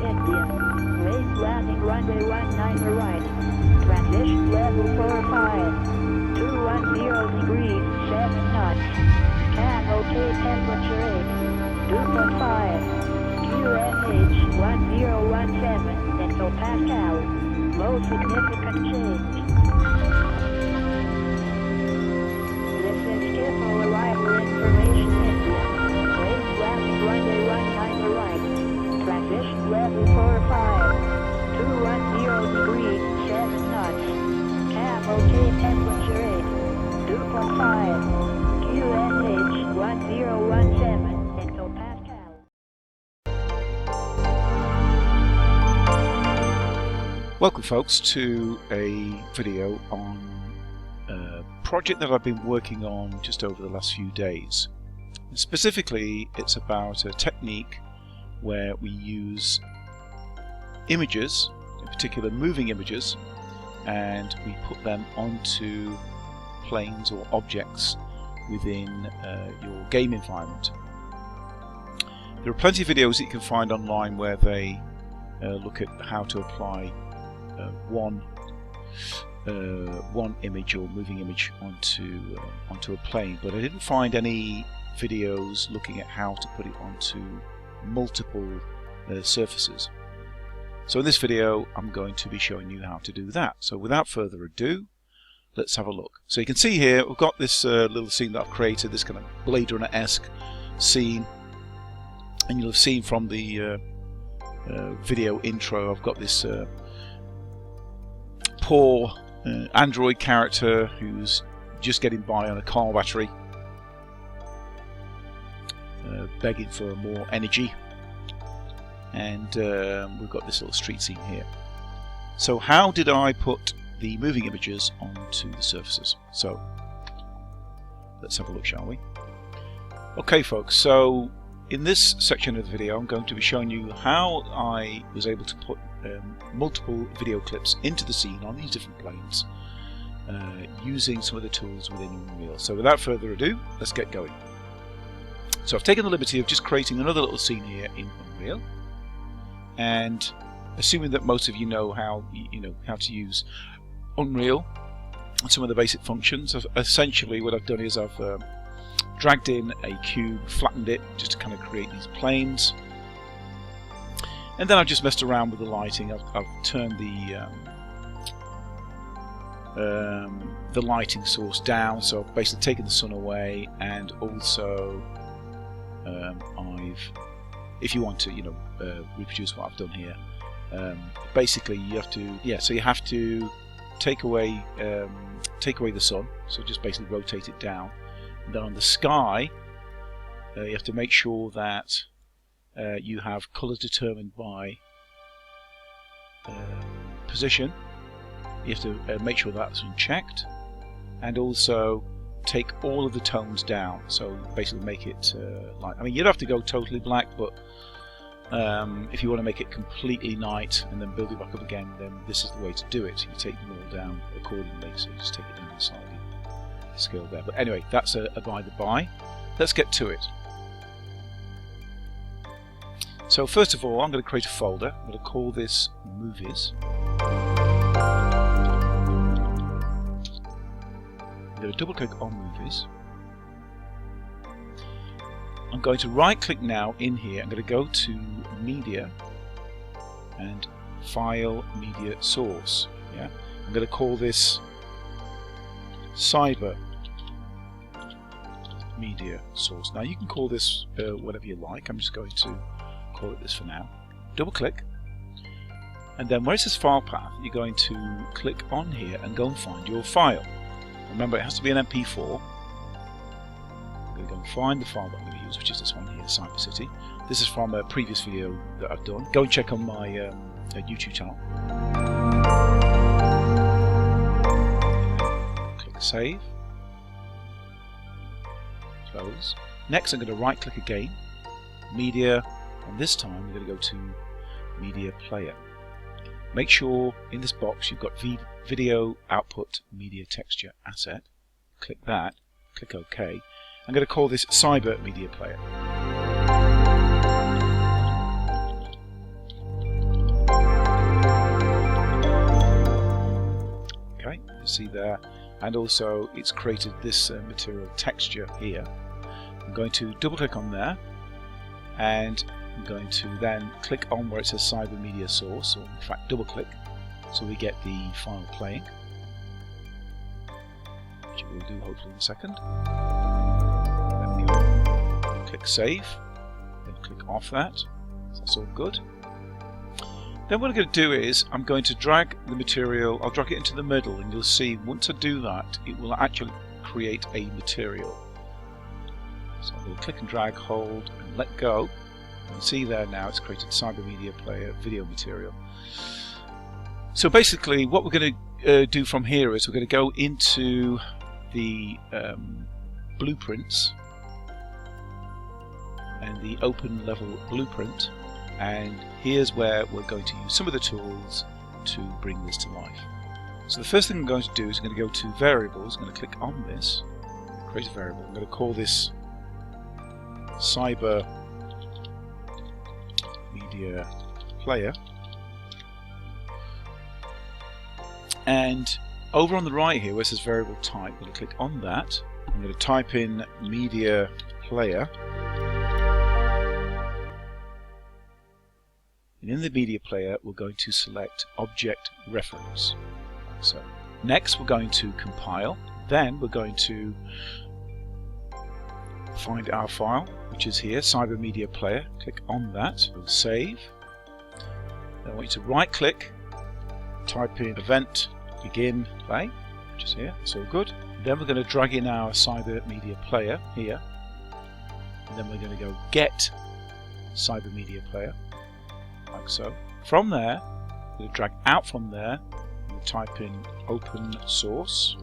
India. Raised landing runway 19 right. Transition level 45. 210 degrees, 7 knots. Can rotate temperature 8. 2.5. QNH 1017 hectopascal. No significant change. This is Schiphol arrival information India. Raised landing runway 19 right. Transition level 45. 210 degrees, 7 knots. Can rotate temperature 8. 2.5. QNH 1017 hectopascal. Welcome folks to a video on a project that I've been working on just over the last few days. Specifically, it's about a technique where we use images, in particular moving images, and we put them onto planes or objects within your game environment. There are plenty of videos that you can find online where they look at how to apply one image or moving image onto a plane, but I didn't find any videos looking at how to put it onto multiple surfaces. So in this video I'm going to be showing you how to do that. So without further ado, let's have a look. So you can see here we've got this little scene that I've created, this kind of Blade Runner-esque scene, and you'll have seen from the video intro I've got this poor android character who's just getting by on a car battery, begging for more energy, and we've got this little street scene here. So how did I put the moving images onto the surfaces? So let's have a look, shall we? Okay folks, so in this section of the video I'm going to be showing you how I was able to put multiple video clips into the scene on these different planes using some of the tools within Unreal. So without further ado, let's get going. So I've taken the liberty of just creating another little scene here in Unreal, and assuming that most of you know how to use Unreal and some of the basic functions, essentially what I've done is I've dragged in a cube, flattened it just to kind of create these planes, and then I've just messed around with the lighting. I've turned the lighting source down, so I've basically taken the sun away, and also if you want to reproduce what I've done here, basically you have to take away the sun, so just basically rotate it down, and then on the sky you have to make sure that you have colours determined by position. You have to make sure that's unchecked, and also take all of the tones down, so basically make it light. I mean, you don't have to go totally black, but if you want to make it completely night and then build it back up again, then this is the way to do it. You take them all down accordingly, so you just take it down the slightly scale there. But anyway, that's a by the by. Let's get to it. So first of all, I'm going to create a folder. I'm going to call this Movies. I'm going to double click on Movies. I'm going to right click now in here. I'm going to go to Media and File Media Source. Yeah, I'm going to call this Cyber Media Source. Now you can call this whatever you like. I'm just going to call it this for now. Double click, and then where it says File Path, you're going to click on here and go and find your file. Remember, it has to be an MP4. I'm going to go and find the file that I'm going to use, which is this one here, Cyber City. This is from a previous video that I've done. Go and check on my YouTube channel. Click Save. Close. Next, I'm going to right click again, Media, and this time we're going to go to Media Player. Make sure in this box you've got Video Output Media Texture Asset. Click that, click OK. I'm going to call this Cyber Media Player. see there, and also it's created this material texture here. I'm going to double click on there, and I'm going to then click on where it says Cyber Media Source, or in fact double click, so we get the file playing, which we'll do hopefully in a second. There we go. Click Save, then click off that, so that's all good. Then what I'm going to do is I'm going to drag the material, I'll drag it into the middle, and you'll see once I do that it will actually create a material. So I'm going to click and drag, hold and let go. You can see there now it's created Cyber Media Player video material. So basically what we're going to do from here is we're going to go into the blueprints and the open level blueprint, and here's where we're going to use some of the tools to bring this to life. So the first thing I'm going to do is I'm going to go to variables. I'm going to click on this, create a variable. I'm going to call this Cyber Media Player, and over on the right here where it says variable type, I'm going to click on that. I'm going to type in Media Player. And in the media player we're going to select object reference. So next we're going to compile, then we're going to find our file, which is here, Cyber Media Player. Click on that, we'll save. Then I want you to right click, type in event begin play, which is here, it's all good. Then we're going to drag in our Cyber Media Player here, and then we're going to go get Cyber Media Player, like so. From there, we're going to drag out from there, and type in open source.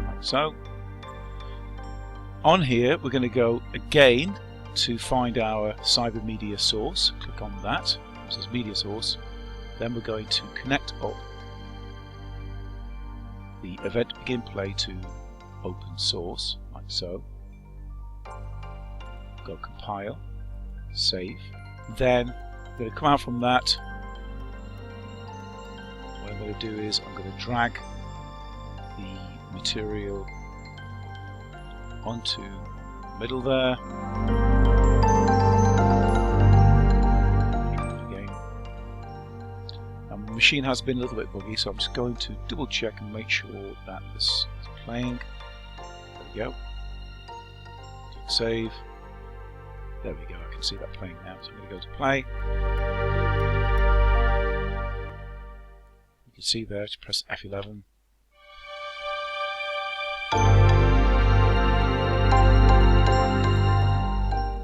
Like so. On here, we're going to go again to find our Cyber Media Source. Click on that. It says Media Source. Then we're going to connect up the event begin play to open source, like so. Go compile, save. Then I'm going to come out from that. What I'm going to do is I'm going to drag the material onto the middle there. Again. Now my machine has been a little bit buggy, so I'm just going to double check and make sure that this is playing. There we go. Click save. There we go, I can see that playing now, so I'm going to go to play. You can see there, to press F11.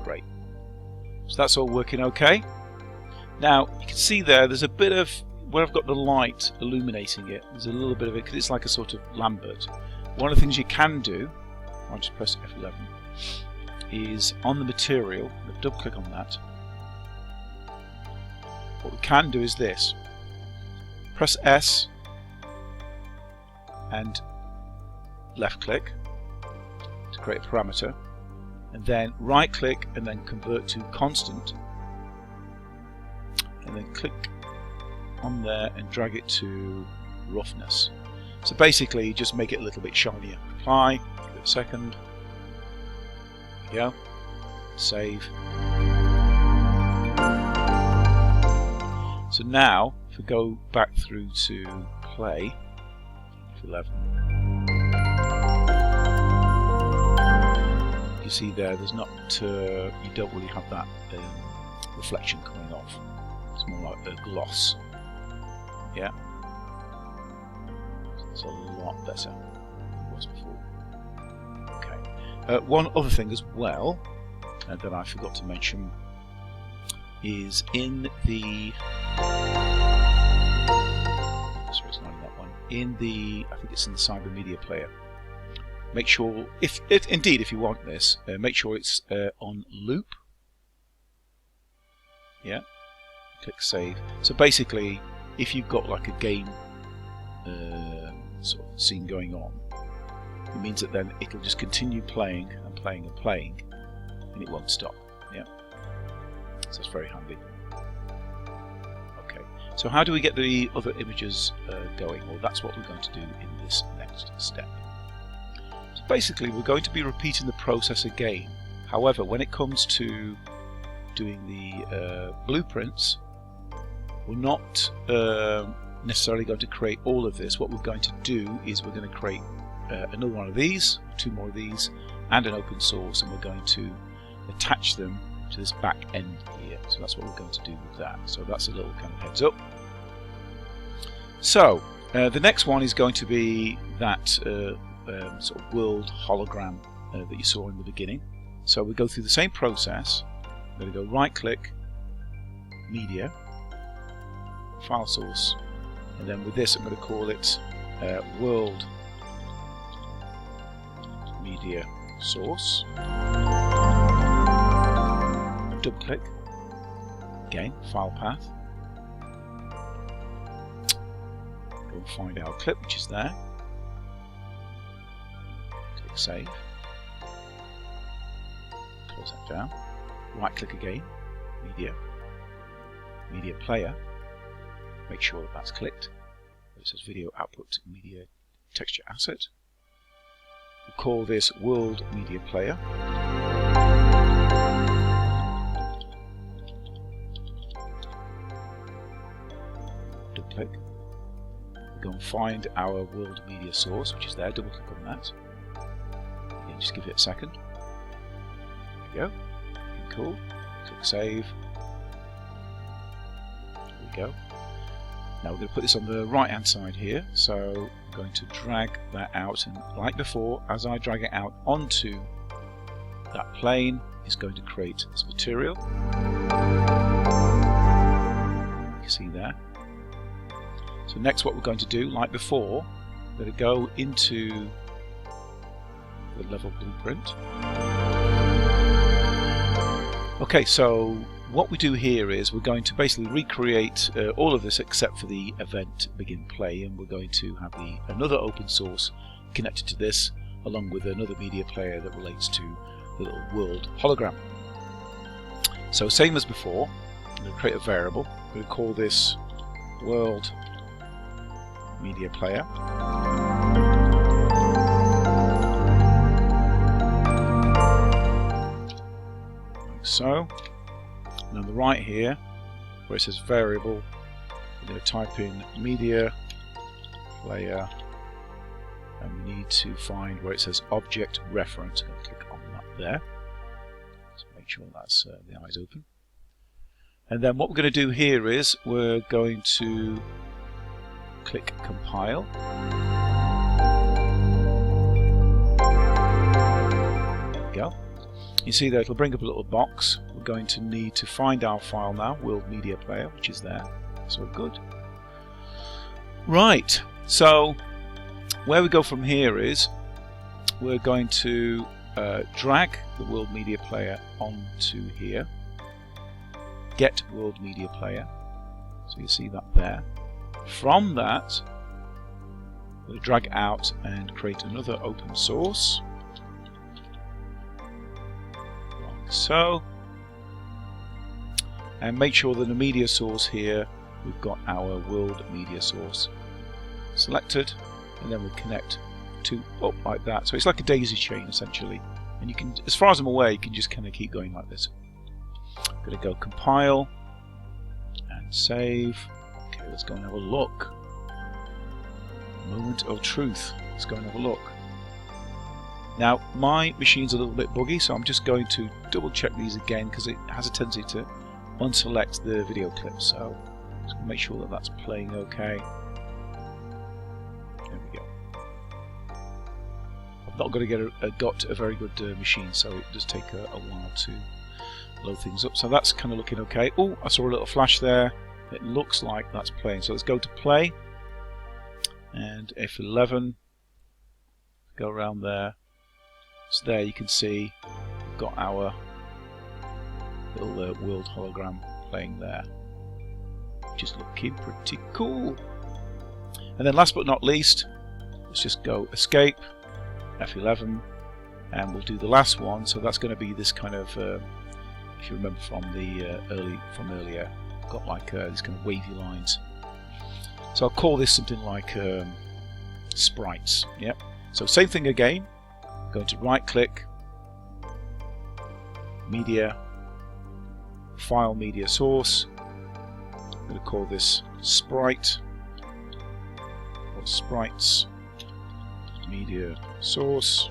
Great. So that's all working okay. Now, you can see there's a bit of, where I've got the light illuminating it, there's a little bit of it, because it's like a sort of Lambert. One of the things you can do, I'll just press F11, is on the material, double click on that. What we can do is this. Press S and left click to create a parameter, and then right click and then convert to constant, and then click on there and drag it to roughness. So basically just make it a little bit shinier. Apply, give it a second. Go, save. So now, if we go back through to play, F11, you see there's not, you don't really have that reflection coming off. It's more like a gloss. Yeah, it's a lot better than it was before. One other thing as well that I forgot to mention is in the, sorry, it's not in that one, in the, I think it's in the Cyber Media Player. Make sure, if you want this, make sure it's on loop. Yeah, click save. So basically, if you've got like a game sort of scene going on, it means that then it'll just continue playing and playing and playing, and it won't stop. Yeah, so it's very handy. Okay, So how do we get the other images going? Well, that's what we're going to do in this next step. So basically, we're going to be repeating the process again. However, when it comes to doing the blueprints, we're not necessarily going to create all of this. What we're going to do is we're going to create another one of these, 2 more of these, and an open source, and we're going to attach them to this back end here. So that's what we're going to do with that. So that's a little kind of heads up. So the next one is going to be that sort of world hologram that you saw in the beginning. So we go through the same process. I'm going to go right click, media, file source, and then with this I'm going to call it world media source. Double click, again, file path, go and find our clip which is there, click save, close that down, right click again, media player, make sure that that's clicked, it says video output media texture asset, we'll call this world media player. Double click, we'll go and find our world media source which is there, double click on that, and just give it a second. There we go, cool, click save, there we go. Now we're going to put this on the right hand side here, so I'm going to drag that out, and like before, as I drag it out onto that plane, it's going to create this material. You can see there. So next what we're going to do, like before, we're going to go into the level blueprint. Okay, so what we do here is we're going to basically recreate all of this except for the event begin play, and we're going to have another open source connected to this along with another media player that relates to the little world hologram. So same as before, I'm going to create a variable. I'm going to call this world media player. Like so. And on the right here, where it says variable, we're going to type in media player, and we need to find where it says object reference. I'm going to click on that there. So make sure that's the eyes open. And then what we're going to do here is we're going to click compile. There we go. You see there, it'll bring up a little box. We're going to need to find our file now, World Media Player, which is there. That's all good. Right, so where we go from here is we're going to drag the World Media Player onto here. Get World Media Player. So you see that there. From that, we'll drag it out and create another open source. Like so. And make sure that the media source here, we've got our world media source selected, and then we'll connect two up like that. So it's like a daisy chain essentially. And you can, as far as I'm aware, you can just kind of keep going like this. I'm going to go compile and save. Okay, let's go and have a look. Moment of truth. Let's go and have a look. Now, my machine's a little bit buggy, so I'm just going to double check these again because it has a tendency to unselect the video clip. So just going to make sure that that's playing okay. There we go. I've not got to get a very good machine, so it does take a while to load things up. So that's kind of looking okay. Oh, I saw a little flash there. It looks like that's playing. So let's go to play and F11. Go around there. So there you can see we've got our little world hologram playing there, which is looking pretty cool. And then last but not least, let's just go escape, F11, and we'll do the last one. So that's going to be this kind of, if you remember from the earlier, got like these kind of wavy lines So I'll call this something like sprites. Yep. So same thing again. Going to right click, media, file media source. I'm going to call this sprite or sprites media source.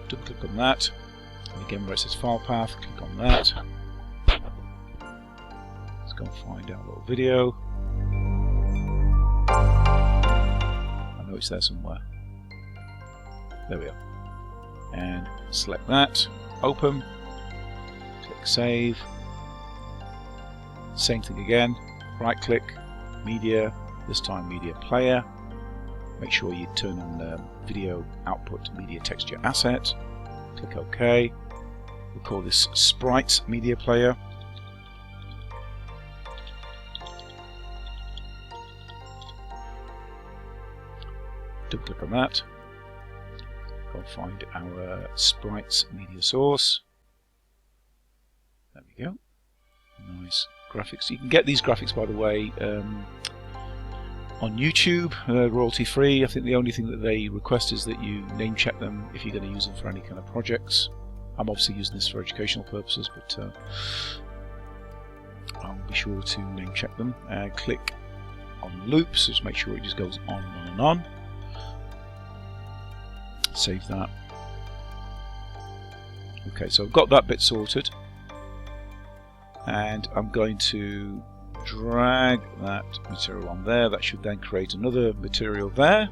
Double click on that. And again, where it says file path, click on that. Let's go and find our little video. I know it's there somewhere. There we are. And select that. Open. Click save. Same thing again. Right click. Media. This time media player. Make sure you turn on video output media texture asset. Click OK. We'll call this sprites media player. Double click on that. Go and find our sprites media source. There we go. Nice graphics. You can get these graphics, by the way, on YouTube, royalty free. I think the only thing that they request is that you name check them if you're going to use them for any kind of projects. I'm obviously using this for educational purposes, but I'll be sure to name check them. Click on loops, just make sure it just goes on and on and on. Save that. Okay, so I've got that bit sorted, and I'm going to drag that material on there. That should then create another material there,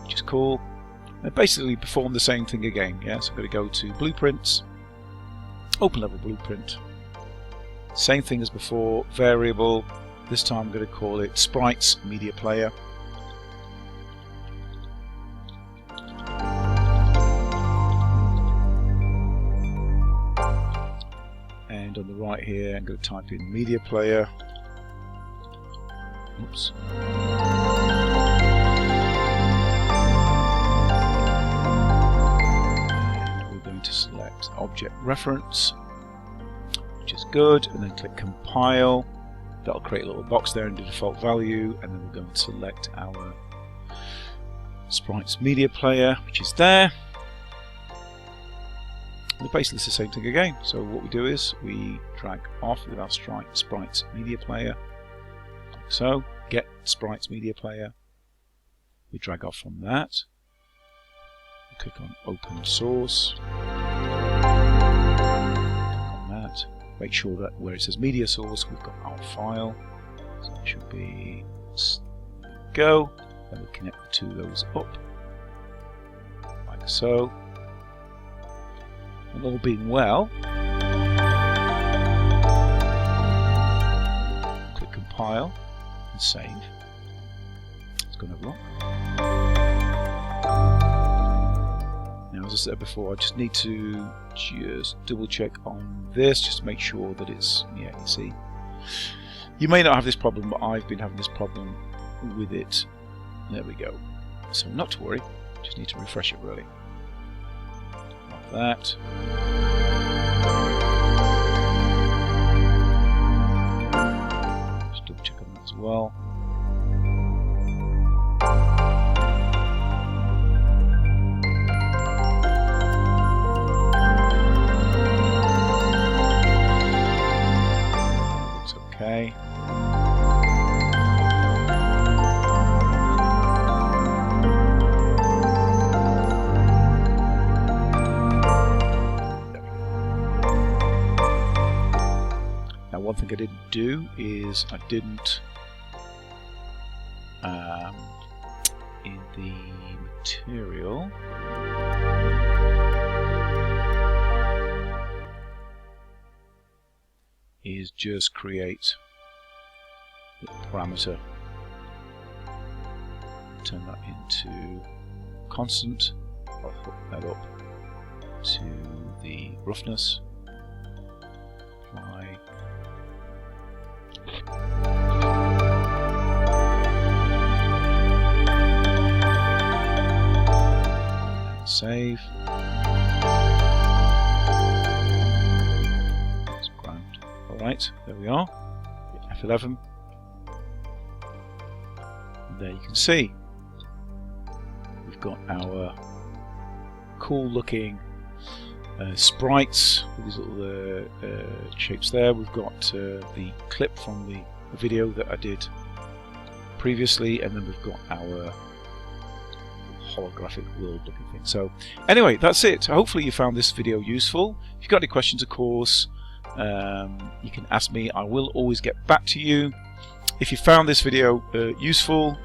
which is cool. And basically perform the same thing again. Yeah, so I'm going to go to blueprints, open level blueprint. Same thing as before, variable. This time I'm going to call it sprites media player. And on the right here, I'm going to type in media player. Oops. And we're going to select object reference, which is good, and then click compile. That'll create a little box there in the default value, and then we're going to select our sprites media player, which is there. And basically it's the same thing again. So what we do is we drag off with our sprites media player, like so. Get sprites media player. We drag off from that. We click on open source. Click on that. Make sure that where it says media source, we've got our file. So it should be go. Then we connect the two of those up, like so. And all being well, click compile and save. Let's go and have a look. Now, as I said before, I just need to just double check on this, just to make sure that it's, yeah, you see. You may not have this problem, but I've been having this problem with it. There we go. So not to worry, just need to refresh it really. Like that. Just double check on that as well. Looks okay. One thing I didn't do is I didn't in the material is just create the parameter, turn that into constant, I'll hook that up to the roughness, apply. And save. That's grand. Alright, there we are. F11. And there you can see we've got our cool looking sprites with these little shapes there. We've got the clip from the video that I did previously, and then we've got our holographic world looking thing. So anyway, that's it. Hopefully you found this video useful. If you've got any questions, of course, you can ask me. I will always get back to you. If you found this video useful,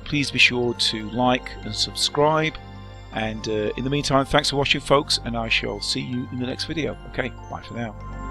please be sure to like and subscribe. And in the meantime, thanks for watching, folks, and I shall see you in the next video. Okay, bye for now.